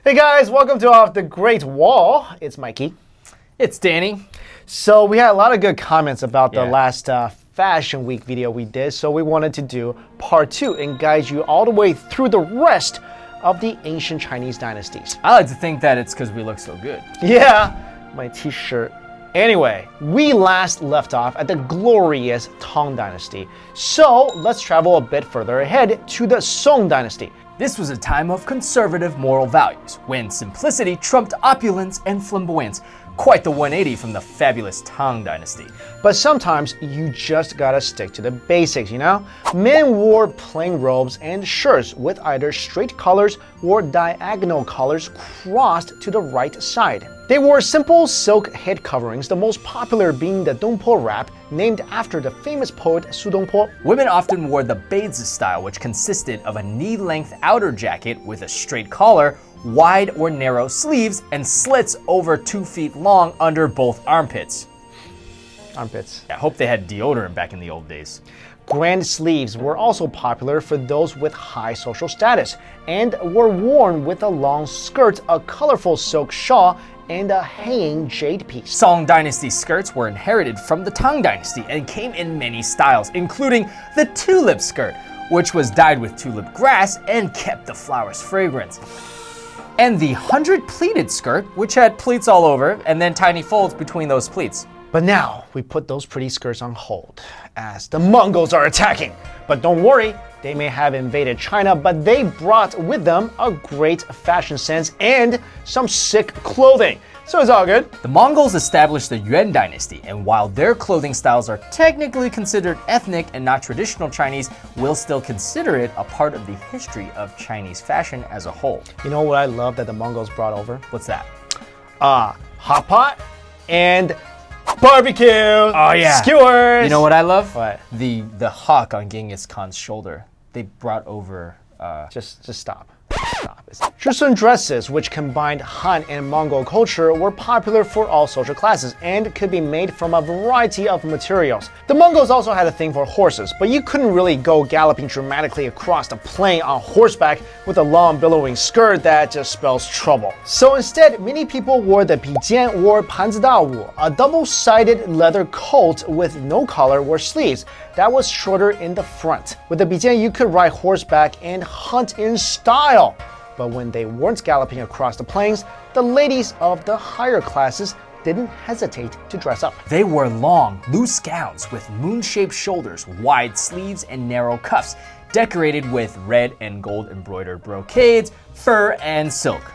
Hey guys, welcome to Off the Great Wall. It's Mikey. It's Danny. So we had a lot of good comments about the last Fashion Week video we did, so we wanted to do part 2 and guide you all the way through the rest of the ancient Chinese dynasties. I like to think that it's because we look so good. Yeah, my t-shirt. Anyway, we last left off at the glorious Tang Dynasty. So let's travel a bit further ahead to the Song Dynasty. This was a time of conservative moral values, when simplicity trumped opulence and flamboyance. Quite the 180 from the fabulous Tang Dynasty. But sometimes you just gotta stick to the basics, you know? Men wore plain robes and shirts with either straight collars or diagonal collars crossed to the right side. They wore simple silk head coverings, the most popular being the Dongpo wrap, named after the famous poet Su Dongpo. Women often wore the Vids style, which consisted of a knee-length outer jacket with a straight collar, wide or narrow sleeves, and slits over 2 feet long under both armpits. Armpits. I hope they had deodorant back in the old days. Grand sleeves were also popular for those with high social status and were worn with a long skirt, a colorful silk shawl, and a hanging jade piece. Song Dynasty skirts were inherited from the Tang Dynasty and came in many styles, including the tulip skirt, which was dyed with tulip grass and kept the flower's fragrance. And the 100-pleated skirt, which had pleats all over and then tiny folds between those pleats. But now we put those pretty skirts on hold as the Mongols are attacking. But don't worry, they may have invaded China, but they brought with them a great fashion sense and some sick clothing. So it's all good. The Mongols established the Yuan Dynasty, and while their clothing styles are technically considered ethnic and not traditional Chinese, we'll still consider it a part of the history of Chinese fashion as a whole. You know what I love that the Mongols brought over? What's that? Hot pot and barbecue. Oh yeah. Skewers. You know what I love? What? The hawk on Genghis Khan's shoulder. They brought over Just stop. Joseon dresses, which combined Han and Mongol culture, were popular for all social classes and could be made from a variety of materials. The Mongols also had a thing for horses, but you couldn't really go galloping dramatically across the plain on horseback with a long billowing skirt that just spells trouble. So instead, many people wore the bijian or panzidawu, a double-sided leather coat with no collar or sleeves that was shorter in the front. With the bijian, you could ride horseback and hunt in style. But when they weren't galloping across the plains, the ladies of the higher classes didn't hesitate to dress up. They wore long, loose gowns with moon-shaped shoulders, wide sleeves, and narrow cuffs, decorated with red and gold embroidered brocades, fur, and silk.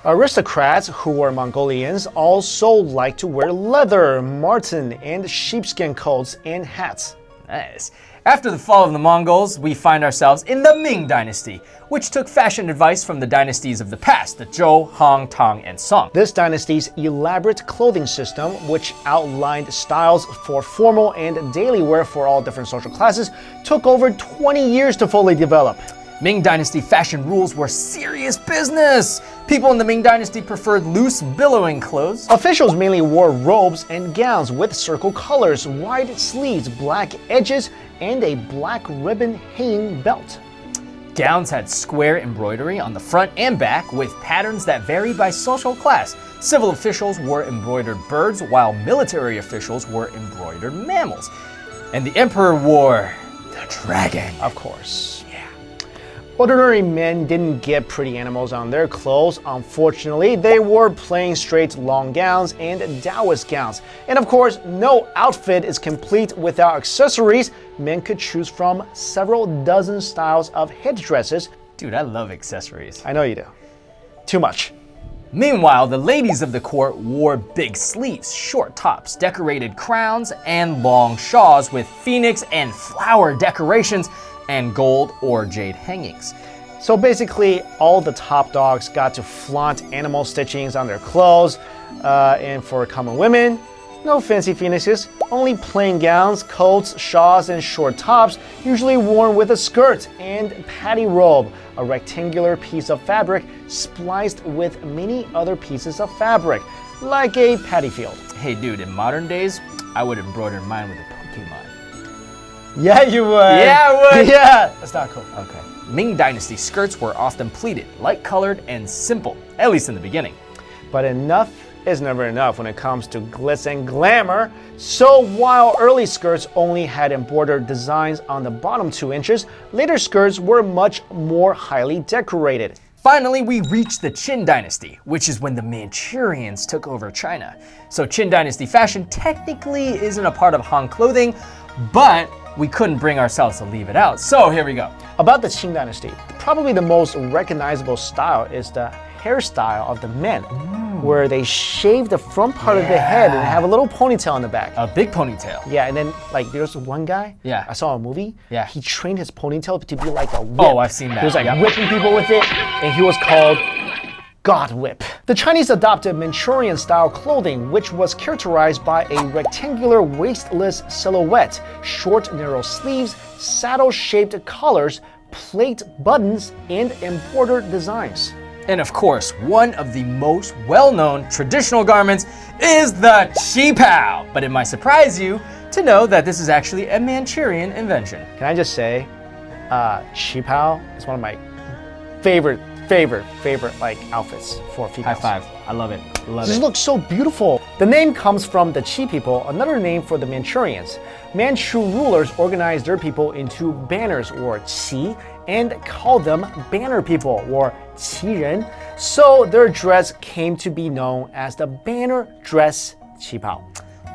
Aristocrats who were Mongolians also liked to wear leather, marten, and sheepskin coats and hats. Nice. After the fall of the Mongols, we find ourselves in the Ming Dynasty, which took fashion advice from the dynasties of the past, the Zhou, Han, Tang, and Song. This dynasty's elaborate clothing system, which outlined styles for formal and daily wear for all different social classes, took over 20 years to fully develop. Ming Dynasty fashion rules were serious business. People in the Ming Dynasty preferred loose, billowing clothes. Officials mainly wore robes and gowns with circle colors, wide sleeves, black edges, and a black ribbon hanging belt. Gowns had square embroidery on the front and back with patterns that varied by social class. Civil officials wore embroidered birds, while military officials wore embroidered mammals. And the emperor wore the dragon. Of course. Ordinary men didn't get pretty animals on their clothes. Unfortunately, they wore plain, straight, long gowns and Taoist gowns. And of course, no outfit is complete without accessories. Men could choose from several dozen styles of headdresses. Dude, I love accessories. I know you do. Too much. Meanwhile, the ladies of the court wore big sleeves, short tops, decorated crowns, and long shawls with phoenix and flower decorations and gold or jade hangings. So basically, all the top dogs got to flaunt animal stitchings on their clothes. And for common women, no fancy phoenixes, only plain gowns, coats, shawls, and short tops, usually worn with a skirt and patty robe, a rectangular piece of fabric spliced with many other pieces of fabric, like a paddy field. Hey dude, in modern days, I would embroider mine with a Pokemon. Yeah, you would. Yeah, I would. Yeah, that's not cool. Okay. Ming Dynasty skirts were often pleated, light-colored, and simple, at least in the beginning. But enough is never enough when it comes to glitz and glamour. So while early skirts only had embroidered designs on the bottom 2 inches, later skirts were much more highly decorated. Finally, we reached the Qin Dynasty, which is when the Manchurians took over China. So Qin Dynasty fashion technically isn't a part of Han clothing, but we couldn't bring ourselves to leave it out. So here we go. About the Qin Dynasty, probably the most recognizable style is the hairstyle of the men, where they shave the front part of the head and have a little ponytail in the back. A big ponytail. Yeah, and then like there's one guy, I saw a movie, he trained his ponytail to be like a whip. Oh, I've seen that. He was like whipping people with it, and he was called God Whip. The Chinese adopted Manchurian style clothing, which was characterized by a rectangular waistless silhouette, short narrow sleeves, saddle-shaped collars, plate buttons, and embroidered designs. And of course, one of the most well-known traditional garments is the qipao. But it might surprise you to know that this is actually a Manchurian invention. Can I just say, qipao is one of my favorite like outfits for females. High five. I love it. This looks so beautiful. The name comes from the Qi people, another name for the Manchurians. Manchu rulers organized their people into banners or qi and called them banner people or qiren. So their dress came to be known as the banner dress qipao.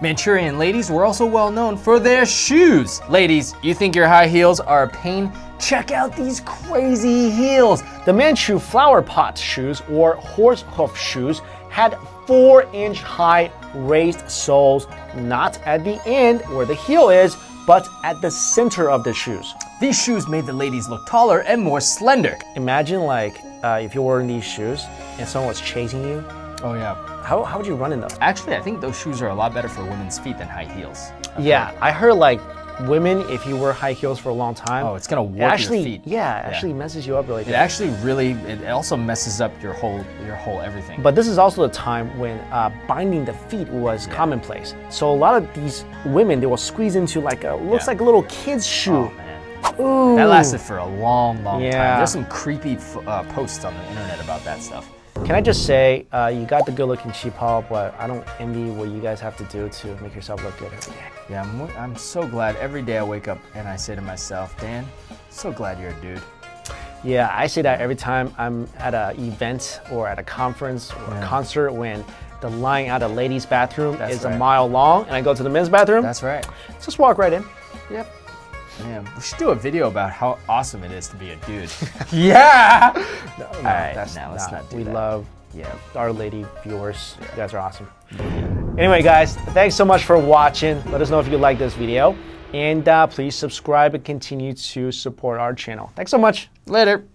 Manchurian ladies were also well known for their shoes. Ladies, you think your high heels are a pain? Check out these crazy heels. The Manchu flower pot shoes or horse hoof shoes had 4-inch high raised soles, not at the end where the heel is, but at the center of the shoes. These shoes made the ladies look taller and more slender. Imagine like if you're wearing these shoes and someone was chasing you. Oh yeah. How would you run in those? Actually, I think those shoes are a lot better for women's feet than high heels. I heard like women, if you wear high heels for a long time, it's gonna warp your feet. Yeah, it actually messes you up really bad. It also messes up your whole everything. But this is also the time when binding the feet was commonplace. So a lot of these women, they will squeeze into like looks like a little kid's shoe. Oh, man. Ooh. That lasted for a long time. Yeah. There's some creepy posts on the internet about that stuff. Can I just say, you got the good-looking qipao, but I don't envy what you guys have to do to make yourself look good every day. Yeah, I'm so glad every day I wake up and I say to myself, Dan, so glad you're a dude. Yeah, I say that every time I'm at an event or at a conference or a concert when the line out of ladies' bathroom is a mile long and I go to the men's bathroom. That's right. Just walk right in. Yep. Yeah, we should do a video about how awesome it is to be a dude. Yeah! No, All right, let's not do we that. love our lady viewers. You guys are awesome. Anyway, guys, thanks so much for watching. Let us know if you like this video. And please subscribe and continue to support our channel. Thanks so much. Later.